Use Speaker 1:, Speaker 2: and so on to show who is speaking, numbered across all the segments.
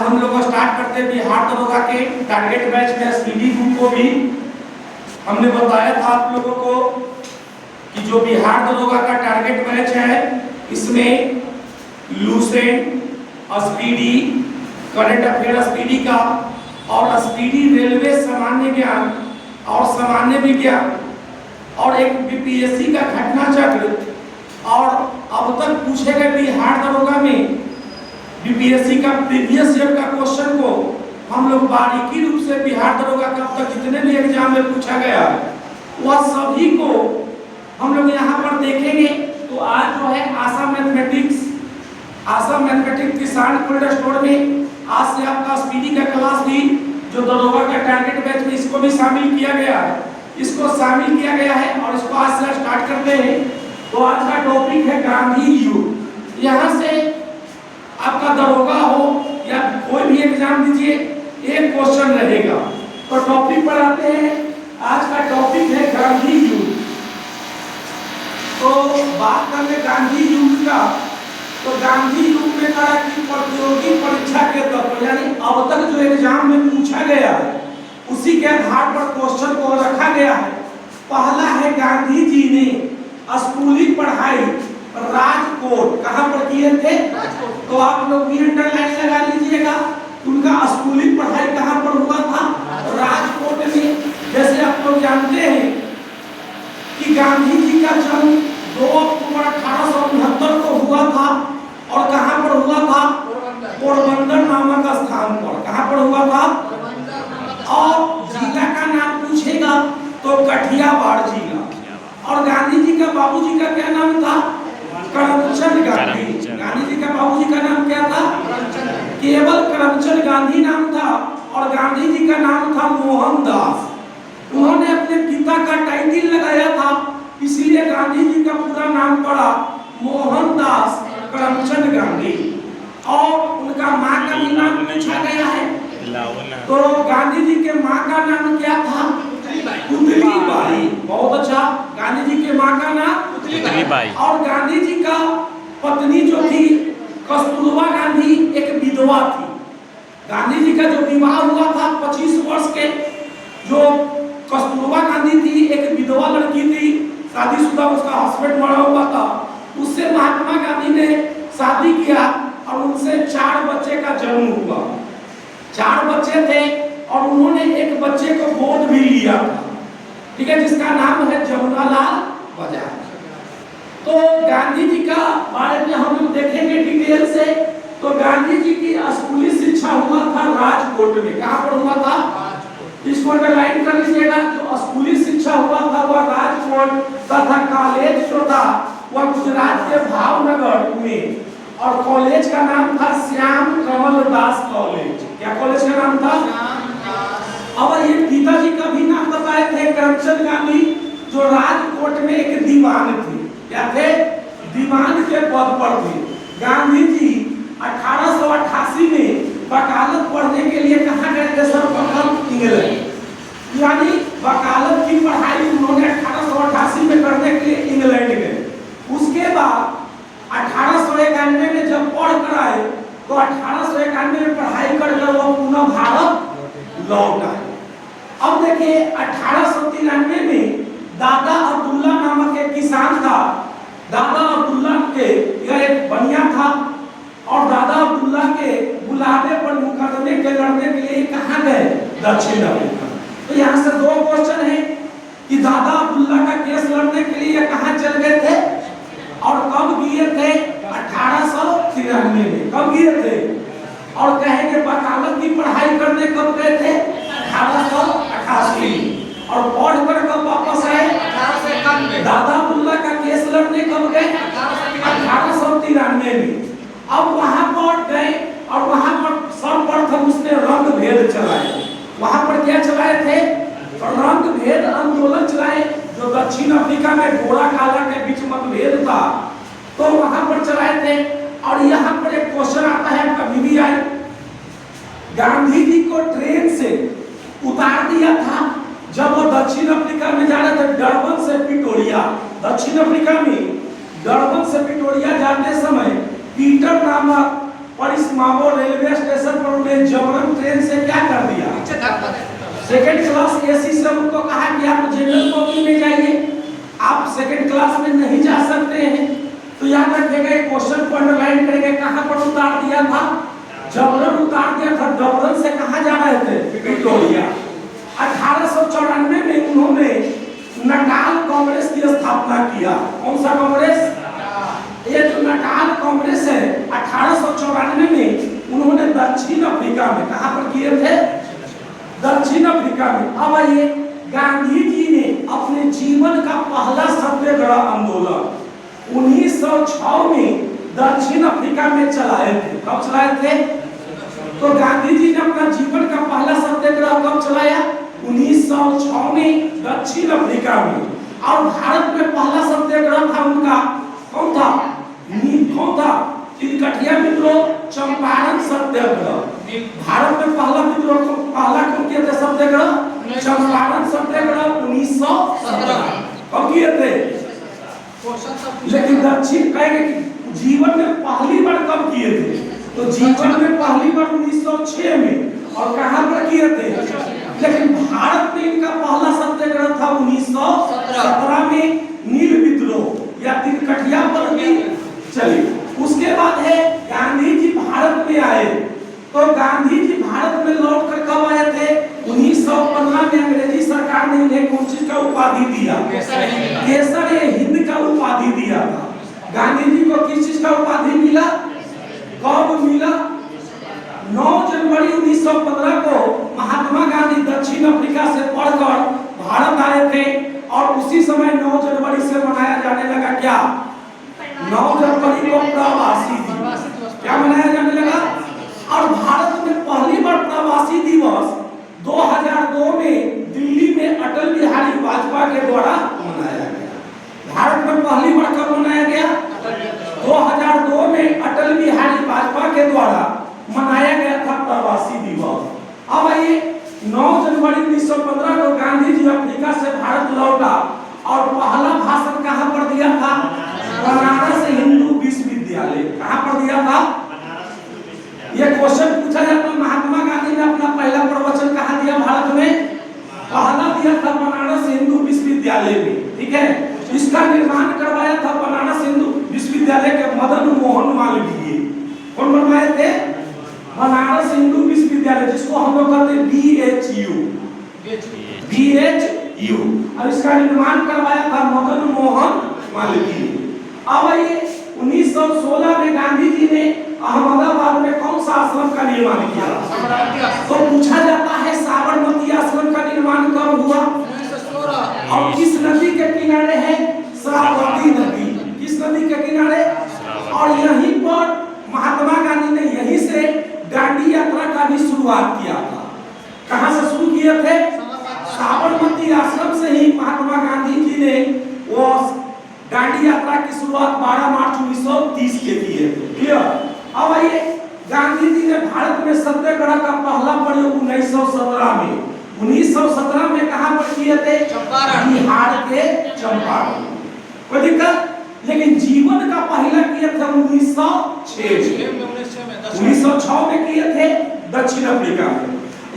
Speaker 1: हम लोग स्टार्ट करते हैं बिहार दरोगा के टारगेट बैच में एसपीडी ग्रुप को भी हमने बताया था आप लोगों को कि जो बिहार दरोगा का टारगेट बैच है इसमें Lucent, SPD, current affair SPD का और एसपीडी रेलवे सामान्य ज्ञान और सामान्य विज्ञान और एक बीपीएससी का घटना चक्र और अब तक पूछे गए बिहार दरोगा में बीपीएससी का प्रीवियस ईयर का क्वेश्चन को हम लोग बारीकी रूप से बिहार दरोगा का अब तक जितने भी एग्जाम में पूछा गया वह सभी को हम लोग यहाँ पर देखेंगे। तो आज जो है आशा मैथमेटिक्स किसान कोल्ड स्टोर में आज से आपका एसपीडी का क्लास भी जो दरोगा का टारगेट बैच में इसको भी शामिल किया गया है, इसको शामिल किया गया है और इसको आज से स्टार्ट करते हैं। तो आज का टॉपिक है गांधी युग। यहाँ से आपका दरोगा हो या कोई भी एग्जाम दीजिए एक क्वेश्चन रहेगा। तो टॉपिक पर आते हैं। आज का टॉपिक है गांधी युग। तो बात करें गांधी युग का, तो गांधी युग में कहा कि प्रतियोगी परीक्षा के तत्व यानी अब तक जो एग्जाम में पूछा गया है उसी के आधार पर क्वेश्चन को रखा गया है। पहला है गांधी जी ने स्कूली पढ़ाई राजकोट कहाँ पर किए थे? तो आप लोग भी अंडरलाइन लगा लीजिएगा। उनका स्कूली पढ़ाई कहाँ पर हुआ था? राजकोट में। जैसे आप लोग जानते हैं कि गांधी जी का जन्म 2 अक्टूबर 1869 को हुआ था और कहाँ पर हुआ था? पोरबंदर नामक स्थान पर। कहाँ पर हुआ था? और जिला का नाम पूछेगा तो कठियावाड़ जिला। और गांधी जी का बाबूजी का क्या नाम था? करमचंद गांधी। गांधी जी का बाबूजी का नाम क्या था? केवल करमचंद गांधी नाम था और गांधी जी का नाम था मोहनदास। उन्होंने अपने पिता का टाइटल लगाया था इसलिए गांधी जी का पूरा नाम पड़ा मोहनदास करमचंद गांधी। और उनका माँ का भी नाम पूछा गया है। तो गांधी जी के माँ का नाम क्या था? पुतली बाई। बहुत अच्छा। गांधी जी के माँ का नाम पुतली बाई। और गांधी जी का पत्नी जो थी कस्तूरबा गांधी एक विधवा थी। गांधी जी का जो विवाह हुआ था 25 वर्ष के जो कस्तूरबा गांधी थी एक विधवा लड़की थी, शादीशुदा, उसका हस्बैंड मरा हुआ था। उससे महात्मा गांधी ने शादी किया और उनसे 4 बच्चे का जन्म हुआ। 4 बच्चे थे और उन्होंने एक बच्चे को गोद भी लिया था, ठीक है, जिसका नाम है जमुनालाल बजाज। तो गांधी जी का बारे में हम लोग देखेंगे डिटेल से। तो गांधी जी की स्कूली शिक्षा हुआ था राजकोट में। कहाँ पर हुआ था? इसको अंडरलाइन कर लीजिएगा। जो स्कूली शिक्षा हुआ था वह राजकोट तथा कॉलेज जो था वह गुजरात के भावनगर में। और कॉलेज का नाम था श्याम कमल दास कॉलेज। क्या कॉलेज का नाम था? और ये पिताजी का भी नाम बताए थे करमचंद गांधी, जो राजकोट में एक दीवान थे। क्या थे? दीवान के पद पर थे। गांधी जी 1888 में वकालत पढ़ने के लिए कहाँ गए थे? सर्वप्रथम इंग्लैंड। यानी वकालत की पढ़ाई उन्होंने 1888 में करने के लिए इंग्लैंड गए। उसके बाद 1891 में जब पढ़ कर आए तो 1891 में पढ़ाई कर वो पुनः भारत लौट आए। अब देखिए 1893 में दादा अब्दुल्ला नामक एक किसान था। दादा अब्दुल्ला के यह एक बनिया था और दादा अब्दुल्ला के बुलावे पर मुकदमे के लड़ने के लिए कहाँ गए? दक्षिण अफ्रीका। तो यहाँ से 2 क्वेश्चन है कि दादा अब्दुल्ला का केस लड़ने के लिए कहाँ चल गए थे और कब गए थे? 1893 में। कब गए थे? और कहेंगे वकालत की पढ़ाई करने कब गए थे? 1888। और पढ़कर कब वापस आए? 1891। दादा अब्दुल्ला का केस लड़ने कब गए? 1893 में। अब वहां पर गए और वहां पर सर्वप्रथम उसने रंग भेद चलाए। वहां पर क्या चलाए थे? रंग भेद आंदोलन चलाए। जो दक्षिण अफ्रीका में गोरा काला के बीच मतभेद था तो वहां पर चलाए थे। और यहाँ पर एक क्वेश्चन आता है आपका बीबीआई। गांधी जी को ट्रेन से उतार दिया था जब वो दक्षिण अफ्रीका में जा रहे थे, डरबन से पिटोरिया। दक्षिण अफ्रीका में डरबन से पिटोरिया जाते समय पीटर नामक परिस्मावो रेलवे स्टेशन पर उन्हें सेकेंड क्लास एसी से उनको कहा कि आप जनरल कॉपी में जाइए, आप सेकेंड क्लास में नहीं जा सकते हैं। तो याद रखिएगा, क्वेश्चन को अंडरलाइन करेंगे, कहां पर उतार दिया था, जबरन उतार दिया था। जबरन से कहां जा रहे थे, विक्टोरिया। 1894 में उन्होंने नटाल कांग्रेस की स्थापना किया। कौन सा कांग्रेस? ये जो नटाल कांग्रेस है 1894 में उन्होंने दक्षिण अफ्रीका में, कहां पर किए थे, दक्षिण अफ्रीका में। अब आइए, गांधी जी ने अपने जीवन का पहला सत्याग्रह आंदोलन 1906 में दक्षिण अफ्रीका में चलाए थे। कब चलाए थे? तो गांधी जी ने अपना जीवन का पहला सत्याग्रह कब चलाया? 1906 में दक्षिण अफ्रीका में। और भारत में पहला सत्याग्रह था उनका, कौन था? कौन था? तिलकठिया विद्रोह, चंपारण सत्याग्रह। भारत में पहला विद्रोह पहला कौन किया था सत्याग्रह? चंपारण सत्याग्रह 1917। कब किए थे? लेकिन दक्षिण कहेंगे कि जीवन में पहली बार कब किए थे? तो जीवन में पहली बार 1906 में। और कहां पर किए थे? लेकिन भारत में इनका पहला सत्याग्रह था 1917 में, नील विद्रोह या तिलकठिया बंदी। चलिए, उसके बाद है गांधी जी भारत में आए। तो गांधी जी भारत में लौट कर कब आए थे? 1915 में अंग्रेजी सरकार ने इन्हें कौन चीज का उपाधि दिया? केसर-ए-हिंद का उपाधि दिया था। गांधी जी को किस चीज का उपाधि मिला? कब मिला? 9 जनवरी 1915 को महात्मा गांधी दक्षिण अफ्रीका से पढ़कर भारत आए थे। और उसी समय 9 जनवरी से मनाया जाने लगा क्या? 9 जनवरी को प्रवासी दिवस। क्या मनाया जाने लगा? और भारत में पहली बार प्रवासी दिवस 2002 में दिल्ली में अटल बिहारी वाजपेयी के द्वारा मनाया गया। भारत में पहली बार कब मनाया गया? 2002 में अटल बिहारी वाजपेयी के द्वारा मनाया गया था प्रवासी दिवस। अब आइए, 9 जनवरी 1915 को गांधी जी अफ्रीका से भारत लौटा और पहला भाषण कहां पर दिया था? बनारस हिंदू विश्वविद्यालय। कहां पर दिया था? ये क्वेश्चन पूछा जाता है, महात्मा गांधी ने अपना पहला प्रवचन कहां दिया भारत में? पहला दिया था बनारस हिंदू विश्वविद्यालय में। ठीक है, इसका निर्माण करवाया था बनारस हिंदू विश्वविद्यालय के मदन मोहन मालवीय। कौन बनवाए थे? बनारस हिंदू विश्वविद्यालय, जिसको हम लोग कहते हैं BHU। और इसका निर्माण करवाया था मदन मोहन मालवीय। अब ये 1916 में गांधी जी ने अहमदाबाद में कौन सा आश्रम का निर्माण किया? तो पूछा जाता है साबरमती आश्रम का निर्माण कब हुआ? और किस नदी के किनारे है? श्रावस्ती नदी। किस नदी के किनारे? और यहीं पर महात्मा गांधी ने यहीं से दांडी यात्रा का भी शुरुआत किया था। कहां से शुरू किए थे? साबरमती आश्रम से ही महात्मा गांधी जी ने वो दांडी यात्रा की शुरुआत 12 मार्च 1930 के किए थे। क्लियर? अब आइए, गांधी जी ने भारत में सत्याग्रह का पहला प्रयोग 1917 में। 1917 में कहां पर किए थे? बिहार के चंपारण। कोई दिक्कत? लेकिन जीवन का पहला किए थे 1906 में किए थे दक्षिण अफ्रीका में।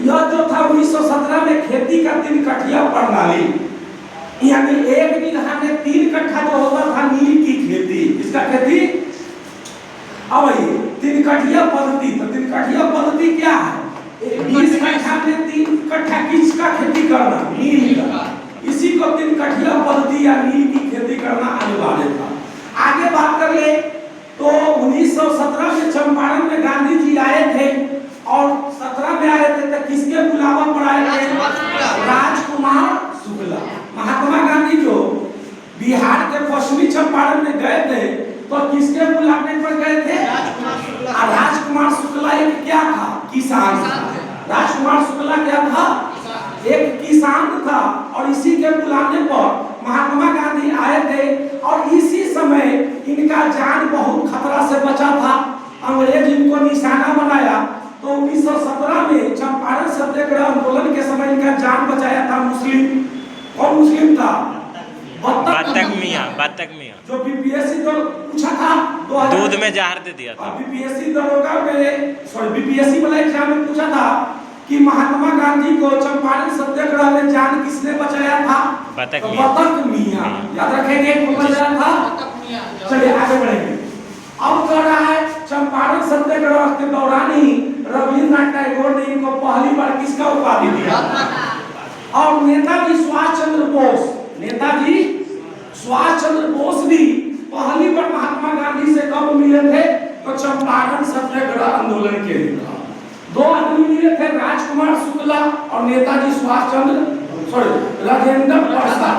Speaker 1: यह जो था 1917 में खेती का 3 कठिया प्रणाली, यानी 1 बीघा में 3 कट्ठा जो होता था नील की खेती। इसका खेती अब ये 3 कठिया पद्धति। तो 3 कठिया पद्धति क्या है? 20 कट्ठा में 3 कट्ठा किसका खेती करना? नील का। इसी को 3 कठिया पद्धति या नील की खेती करना अनिवार्य था। आगे बात कर ले तो 1917 में चंपारण में गांधी जी आए थे और 17 में आए थे तो किसके बुलावा पर आए थे? राजकुमार शुक्ला। महात्मा गांधी जो बिहार के पश्चिमी चंपारण में गए थे तो किसके बुलाने पर गए थे? राजकुमार शुक्ला एक क्या था? किसान था। राजकुमार शुक्ला क्या था? एक किसान था। और इसी के बुलाने पर महात्मा गांधी आए थे और इसी समय इनका जान बहुत खतरा से बचा था। अंग्रेज इनको निशाना बनाया तो 1917 में चंपारण सत्याग्रह आंदोलन के समय इनका जान बचाया था मुस्लिम। कौन मुस्लिम था?
Speaker 2: बातक मियां
Speaker 1: जो बीपीएससी तो पूछा था,
Speaker 2: दूध में जहर दे दिया था।
Speaker 1: बीपीएससी दरोगा में बीपीएससी वाला एग्जाम में पूछा था कि महात्मा गांधी को चंपारण सत्याग्रह में जान किसने बचाया था?
Speaker 2: बतख
Speaker 1: तो
Speaker 2: मियां।
Speaker 1: बतख मियां। याद रखेंगे कौन बचाया था? चलिए आगे बढ़ेंगे। अब कह रहा है चंपारण सत्याग्रह के दौरान ही रविन्द्रनाथ टैगोर ने इनको पहली बार किसका उपाधि दिया? और नेताजी सुभाष चंद्र बोस, नेताजी सुभाष चंद्र बोस भी पहली बार महात्मा गांधी से कब मिले थे? तो चंपारण सत्याग्रह आंदोलन के लिए। दो आदमी मिले थे, राजकुमार शुक्ला और नेताजी सुभाष चंद्र राजेंद्र प्रसाद।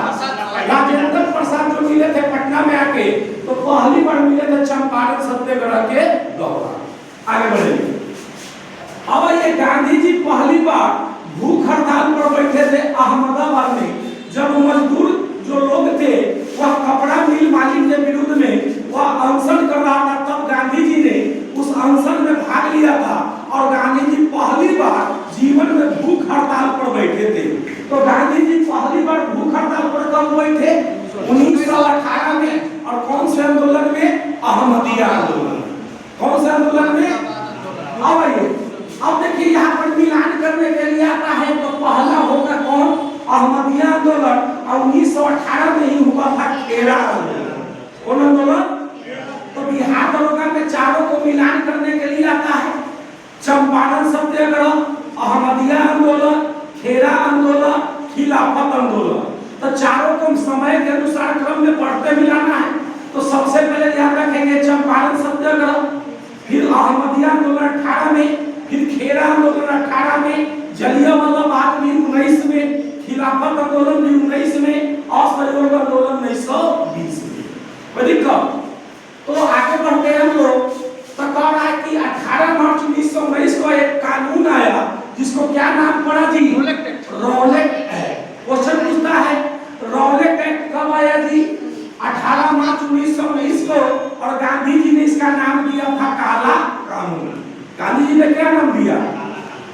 Speaker 1: राजेंद्र प्रसाद जो मिले थे पटना में आके, तो पहली बार मिले थे चंपारण सत्याग्रह के दौरान। आगे बढ़ेंगे। अब ये गांधी जी पहली बार भूख हड़ताल पर बैठे थे अहमदाबाद में, जब मजदूर जो लोग थे वह कपड़ा मिल मालिक के विरुद्ध में वह अनशन कर रहा था, तब गांधी जी ने उस अनशन में भाग लिया था और गांधी जी पहली बार जीवन में भूख हड़ताल पर बैठे थे। तो गांधी जी पहली बार भूख हड़ताल पर कब बैठे? 1918 में। और कौन से आंदोलन में? अहमदिया आंदोलन। कौन से आंदोलन में? अब आइए, अब देखिए यहाँ पर मिलान करने के लिए आता है, तो पहला होगा कौन? अहमदिया आंदोलन। और 1918 में ही हुआ था खेड़ा आंदोलन। कौन आंदोलन? तो बिहार दरोगा में चारों को मिलान करने के लिए आता है। चंपारण सत्याग्रह, अहमदिया आंदोलन, खेड़ा आंदोलन, खिलाफत आंदोलन। तो चारों को समय के अनुसार क्रम में पढ़ते मिलाना है। तो सबसे पहले याद रखेंगे चंपारण सत्याग्रह, फिर अहमदिया आंदोलन 18 में, फिर खेड़ा आंदोलन 18 में, जलियांवाला बाग भी 19 में, खिलाफत आंदोलन भी 19 में, असहयोग आंदोलन 1920 में। कोई दिक्कत? तो आगे बढ़ते हैं हम लोग। तो कह रहा है कि 18 मार्च 1919 को एक कानून आया जिसको क्या नाम पड़ा जी? Rowlatt act. क्वेश्चन पूछता है रॉलेट एक्ट कब आया जी? 18 मार्च 1919 को। और गांधी जी ने इसका नाम दिया था काला कानून। गांधी जी ने क्या नाम दिया?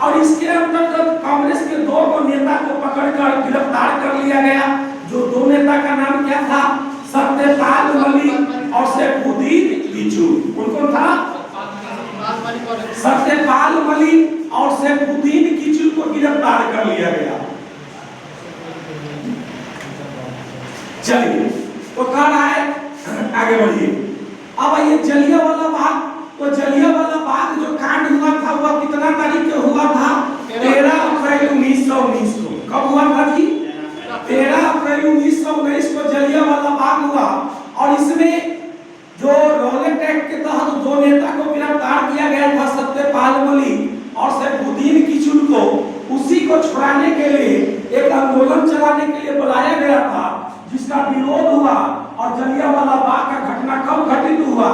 Speaker 1: और इसके अंतर्गत कांग्रेस के दो नेता को पकड़कर गिरफ्तार कर लिया गया। जो दो नेता का नाम क्या था? सत्यपाल मलिक और सैफुद्दीन किचलू। कौन था? सत्यपाल मलिक और सैफुद्दीन किचलू को गिरफ्तार कर लिया गया। चलिए, तो कह रहा है आगे बढ़िए। अब ये जलियांवाला बाग, तो जलियांवाला बाग जो कांड हुआ था वह कितना तारीख को हुआ था? 13 अप्रैल 1919 को। कब हुआ था जी? 13 अप्रैल 1919 को जलियांवाला बाग हुआ। और इसमें जो रॉलेट एक्ट के तहत दो नेता को गिरफ्तार किया गया था, सत्यपाल मलिक और सैफुद्दीन किचलू को, उसी को छुड़ाने के लिए एक आंदोलन चलाने के लिए बुलाया गया था, जिसका विरोध हुआ। और जलियांवाला बाग का घटना कब घटित हुआ?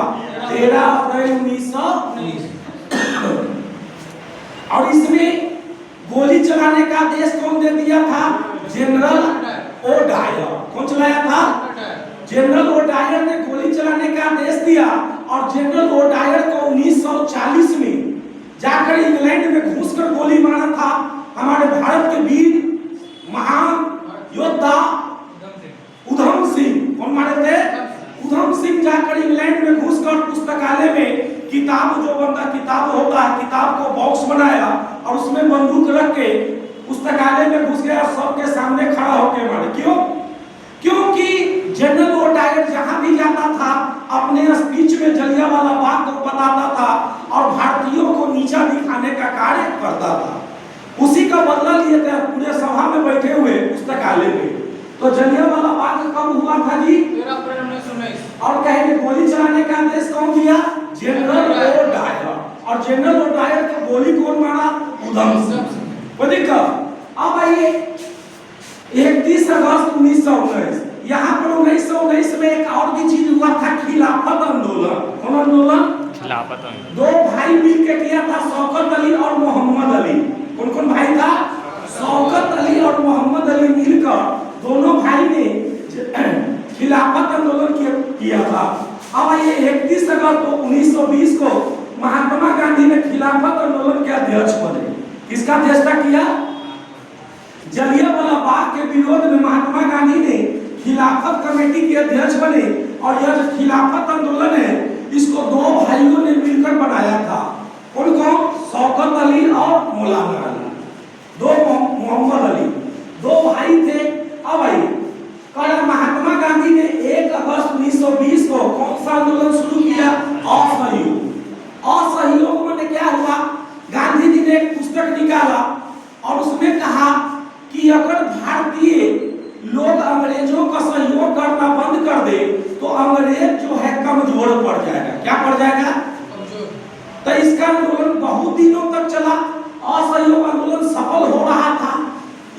Speaker 1: 13 अप्रैल 1919। और इसमें गोली चलाने का आदेश कौन दे दिया था? General O Dyer. कौन चलाया था? जनरल ओ डायर ने गोली चलाने का आदेश दिया। और जनरल ओ डायर को 1940 में जाकर इंग्लैंड में घुसकर गोली मारा था हमारे भारत के वीर महान योद्धा उधम सिंह। कौन मारे थे? उधम सिंह जाकर इंग्लैंड में घुसकर पुस्तकालय में किताब, जो बंदा किताब होता है, किताब को बॉक्स बनाया और उसमें बंदूक रख के पुस्तकालय में घुस गया, सबके सामने खड़ा होकर मारे। क्यों? क्योंकि जनरल ओ डायर जहां भी जाता था अपने स्पीच में जलियांवाला बाग को बताता था और भारतीयों को नीचा दिखाने का कार्य करता था। उसी का बदला लिए थे पूरे सभा में बैठे हुए पुस्तकालय में। तो जलियांवाला बाग कब हुआ था जी?
Speaker 3: 13 अप्रैल 1919।
Speaker 1: और कहेंगे गोली चलाने का आदेश कौन दिया? General O Dyer. और जनरल ओ डायर को गोली कौन मारा? उधम सिंह। कोई दिक्कत? अब आइए 31 अगस्त 1919। यहाँ पर 1919 में एक और भी चीज हुआ था, खिलाफत आंदोलन। कौन आंदोलन?
Speaker 2: खिलाफत आंदोलन।
Speaker 1: दो भाई मिल के किया था, शौकत अली और मोहम्मद अली। कौन कौन भाई था? शौकत अली और मोहम्मद अली मिलकर दोनों भाई ने खिलाफत आंदोलन किया था। अब ये 31 अगस्त 1920 को महात्मा गांधी ने खिलाफत आंदोलन के अध्यक्ष बने। किसका अध्यक्षता किया? जलियांवाला बाग के विरोध में महात्मा गांधी ने खिलाफत कमेटी के अध्यक्ष बने। और यह जो खिलाफत आंदोलन है, इसको दो भाइयों ने मिलकर बनाया था। कौन कौन? शौकत अली और मौलाना अली। पुस्तक निकाला और उसमें कहा कि अगर भारतीय लोग अंग्रेजों का सहयोग करना बंद कर दे तो अंग्रेज जो है कमजोर पड़ जाएगा। क्या पड़ जाएगा? तो इसका आंदोलन बहुत दिनों तक चला, असहयोग आंदोलन सफल हो रहा था।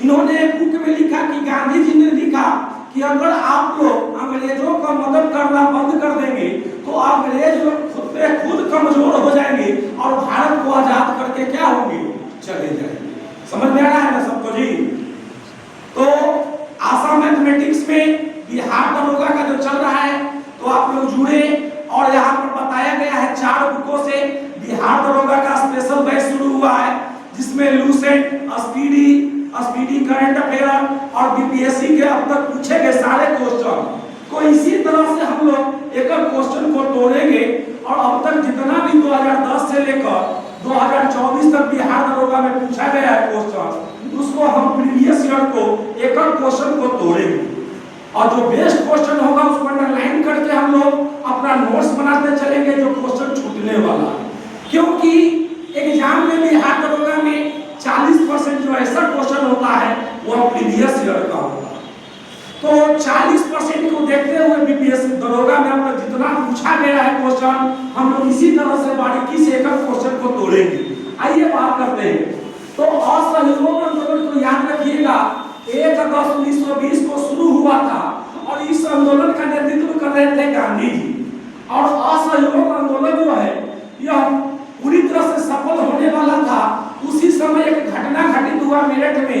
Speaker 1: इन्होंने बुक में लिखा कि गांधी जी ने लिखा कि अगर आप लोग अंग्रेजों का मदद करना बंद कर देंगे तो अंग्रेज लोग खुद पे खुद कमजोर हो जाएंगे और भारत को आजाद करके क्या होंगे? चले जाएंगे। समझ में आ रहा है ना सबको जी? तो आसाम मैथमेटिक्स में बिहार दरोगा का जो चल रहा है तो आप लोग जुड़े, और यहाँ पर बताया गया है 4 बुकों से बिहार दरोगा का स्पेशल बैच शुरू हुआ है, जिसमें लूसेंट, स्पीडी करंट अफेयर और बीपीएससी के अब तक पूछे गए सारे क्वेश्चन को इसी तरह से हम लोग एक क्वेश्चन को तोड़ेंगे। और अब तक जितना भी 2010 से लेकर 2024 तक बिहार दरोगा में पूछा गया है क्वेश्चन, उसको हम प्रीवियस ईयर को एक क्वेश्चन को तोड़ेंगे और जो बेस्ट क्वेश्चन होगा उसको अंडरलाइन करके हम लोग अपना नोट्स बनाते चलेंगे जो क्वेश्चन छूटने वाला है। क्योंकि एग्जाम में बिहार दरोगा में 40% जो ऐसा क्वेश्चन होता है वो प्रीवियस ईयर का होगा। तो 40% को देखते हुए बीपीएससी दरोगा में अब तक जितना पूछा गया है क्वेश्चन हम लोग इसी तरह से बारीकी से एक क्वेश्चन को तोड़ेंगे। आइए बात करते हैं। तो असहयोग आंदोलन को याद रखिएगा, 1 अगस्त 1920 को शुरू हुआ था और इस आंदोलन का नेतृत्व कर रहे थे गांधी जी। और असहयोग आंदोलन जो है यह पूरी तरह से सफल होने वाला था। उसी समय एक घटना घटित हुआ मेरठ में,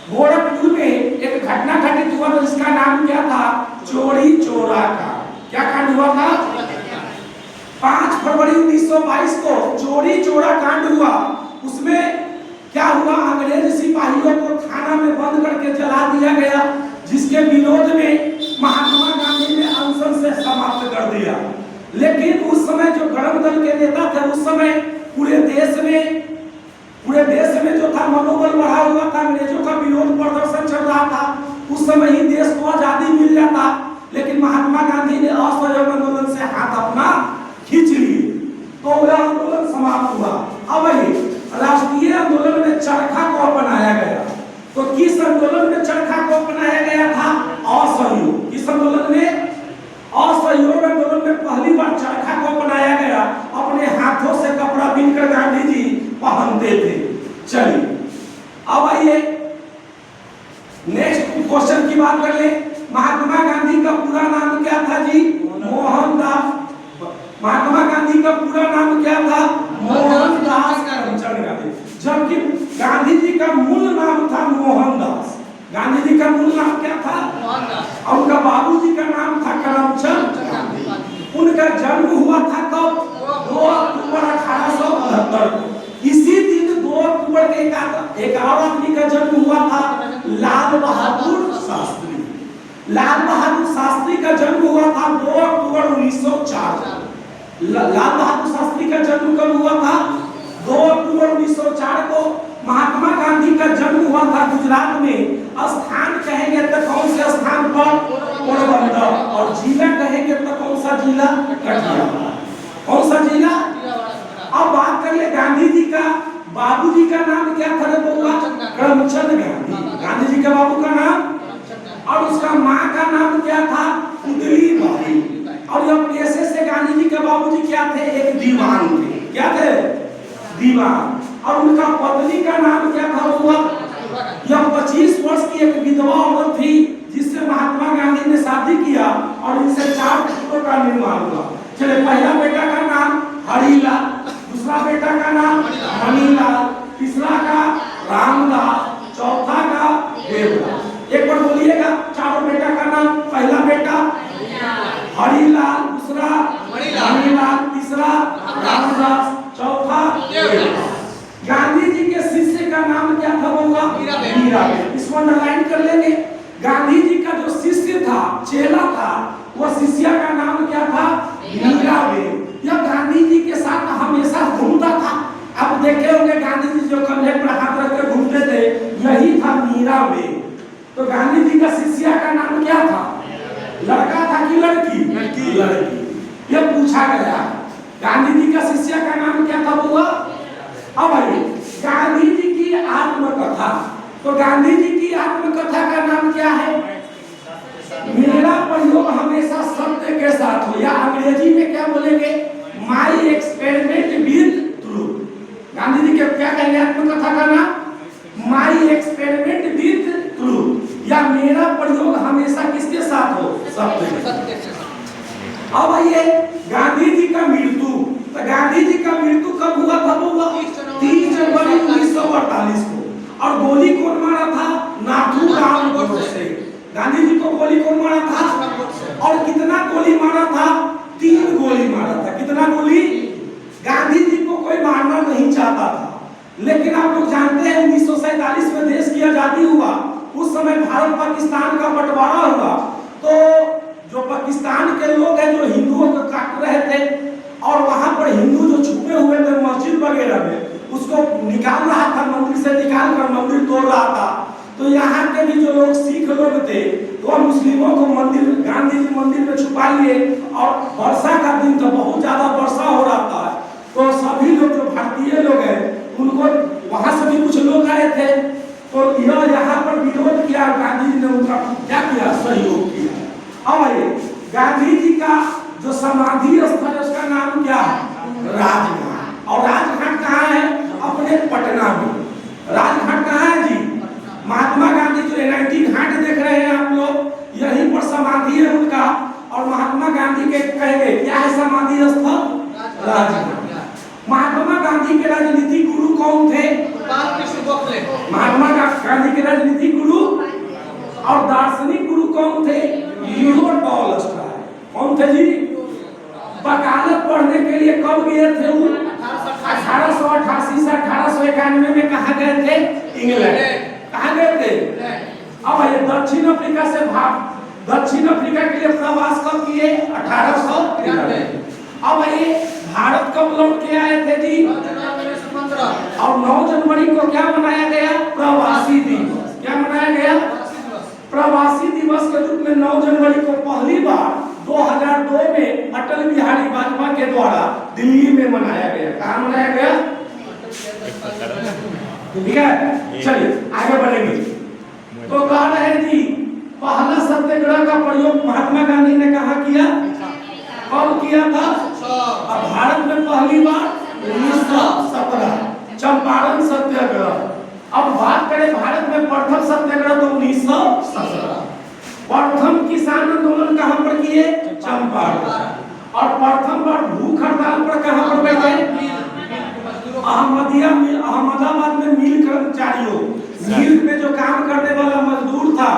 Speaker 1: गोरखपुर में एक घटना घटित हुआ जिसका नाम क्या था? चोरी चोरा का। क्या कांड हुआ था? 5 फरवरी 1922 को चोरी चोरा कांड हुआ। उसमें क्या हुआ? अंग्रेज सिपाहियों को थाना में बंद करके जला दिया गया, जिसके विरोध में महात्मा गांधी ने अनशन से समाप्त कर दिया। लेकिन उस समय जो गरम दल के नेता थे, उस समय पूरे देश में जो था मनोबल बढ़ा हुआ था, अंग्रेजों का विरोध प्रदर्शन चल रहा था। उस समय ही देश को आजादी मिल जाता, लेकिन महात्मा गांधी ने असहयोग आंदोलन से हाथ अपना खींच लिए तो वह आंदोलन समाप्त हुआ। अब राष्ट्रीय आंदोलन में चरखा को अपनाया गया। तो किस आंदोलन में चरखा को अपनाया गया था? असहयोग। किस आंदोलन में? असहयोग आंदोलन में पहली बार चरखा को अपनाया गया। अपने हाथों से कपड़ा बीनकर गांधी जी पहनते थे। चलिए अब आइए नेक्स्ट क्वेश्चन की बात कर ले। महात्मा गांधी का पूरा नाम क्या था जी? मोहनदास। महात्मा गांधी का पूरा नाम क्या था? मोहनदास करमचंद गांधी। जबकि गांधी जी का मूल नाम था मोहनदास। गांधी जी का मूल नाम क्या था? मोहनदास। और उनका बाबूजी का नाम था करमचंद गांधी। उनका जन्म हुआ था कब? 2 अक्टूबर 1872 को। इसी दिन 2 अक्टूबर के एक और आदमी का जन्म हुआ था, लाल बहादुर शास्त्री। लाल बहादुर शास्त्री का जन्म हुआ था 2 अक्टूबर 1904 को। लाल बहादुर शास्त्री का जन्म कब हुआ था? 2 अक्टूबर 1904 को। महात्मा गांधी का जन्म हुआ था गुजरात में। स्थान कहेंगे तो कौन से स्थान पर? पोरबंदर। और जिला कहेंगे तो कौन सा जिला? कटिहार। कौन सा जिला? अब बात कर ले गांधी जी का बाबूजी का नाम क्या था रे बोला? करमचंद गांधी। गांधी जी के बाबू का नाम और उसका माँ का नाम क्या था? पुतली बाई। और यह पेशे से गांधी जी के बाबूजी क्या थे? एक दीवान थे। क्या थे? दीवान। और उनका पत्नी का नाम क्या था? यह 25 वर्ष की एक विधवा औरत थी जिससे महात्मा गांधी ने शादी किया और इनसे 4 पुत्रों का निर्माण हुआ। चले, पहला बेटा का नाम हरिलाल, दूसरा बेटा का नाम मणिलाल, तीसरा का रामदास, चौथा का देवदास। एक बार बोलिएगा चारों बेटा का नाम। पहला बेटा हरिलाल, दूसरा मणिलाल, तीसरा रामदास, चौथा देवदास। गांधी जी के शिष्य का नाम क्या था? बोला मीराबाई। इसको अंडरलाइन कर लेंगे। गांधी जी का जो शिष्य था, चेला था, वह शिष्या का नाम क्या था? मीराबाई। यह गांधी जी के साथ हमेशा घूमता था। अब देखे होंगे गांधी जी जो कंधे पर हाथ रख कर घूमते थे, यही था मीराबाई। तो गांधी जी का शिष्या का नाम क्या था? लड़का था कि लड़की? लड़की। यह पूछा गया। गांधी जी का शिष्या का नाम क्या था? बोला। अब आइए गांधी जी की आत्मकथा का नाम क्या है? मेरा प्रयोग हमेशा सत्य के साथ हो, या अंग्रेजी में क्या बोलेंगे? My experiment with truth. Gandhi ji के क्या कहेंगे आत्मकथा का नाम? माई एक्सपेरिमेंट विद ट्रूथ, या मेरा प्रयोग हमेशा किसके साथ हो? सत्य के साथ। अब आइए गांधी जी का मृत्यु। तो गांधी जी का मृत्यु कब हुआ? कब हुआ? 30 जनवरी 1948 को। और गोली कौन मारा था? नाथूराम गोडसे। गांधी जी को गोली कौन मारा था? और कितना गोली मारा था? 3 गोली मारा था। कितना गोली? गांधी जी को कोई मारना नहीं चाहता था, लेकिन आप लोग जानते हैं 1947 में देश की आजादी हुआ। उस समय भारत पाकिस्तान का बंटवारा हुआ, तो जो पाकिस्तान के लोग हैं जो हिंदुओं को काट रहे थे, और वहां पर हिंदू जो छुपे हुए थे मस्जिद वगैरह में, उसको निकाल रहा था, मंदिर से निकाल कर मंदिर तोड़ रहा था। तो यहाँ के भी जो लोग सिख लोग थे, तो मुस्लिमों को मंदिर, गांधी जी मंदिर में छुपा लिए। और वर्षा का दिन तो बहुत ज्यादा वर्षा हो रहा था, तो सभी लोग जो भारतीय लोग हैं उनको, वहां से भी कुछ लोग आए थे, तो यह यहाँ पर विरोध किया। गांधी जी ने उनका क्या किया? सहयोग किया। अब आइए गांधी जी का जो समाधि स्थल है उसका नाम क्या है? राजघाट। और राजघाट कहाँ है? अपने पटना में। राजघाट कहाँ है जी? महात्मा गांधी जो एनआईटी घाट देख रहे हैं आप लोग, यहीं पर समाधि है उनका। और महात्मा गांधी के कहेंगे क्या है समाधि स्थल? राजघाट। महात्मा गांधी के राजनीतिक गुरु कौन थे? महात्मा गांधी के राजनीतिक गुरु और दार्शनिक गुरु कौन थे? लियो टॉलस्टॉय। कौन थे जी? वकालत पढ़ने के लिए कब गए थे वो? 1888 से 1891 में कहाँ गए थे? इंग्लैंड। कहाँ गए थे? अब ये दक्षिण अफ्रीका से दक्षिण अफ्रीका के लिए प्रवास कब किए? 1893। अब ये भारत कब लौट के आए थे जी? और 9 जनवरी को क्या मनाया गया? प्रवासी दिवस। क्या मनाया गया? प्रवासी दिवस के रूप में 9 जनवरी को पहली बार 2002 में अटल बिहारी वाजपेयी के द्वारा दिल्ली में मनाया गया। कहाँ मनाया गया? ठीक है, चलिए आगे बढ़ेंगे। तो कह रहे हैं जी, पहला सत्याग्रह का प्रयोग महात्मा गांधी ने कहाँ किया? कब किया था? अब भारत में पहली बार 1917 चंपारण सत्याग्रह। अब बात करें भारत में प्रथम सत्याग्रह तो 1917। प्रथम किसान आंदोलन कहाँ पर किए? चंपारण। और प्रथम बार भूख हड़ताल पर कहाँ पर बैठे? अहमदाबाद में मिल कर्मचारियों, मिल में जो काम करने वाला मजदूर था,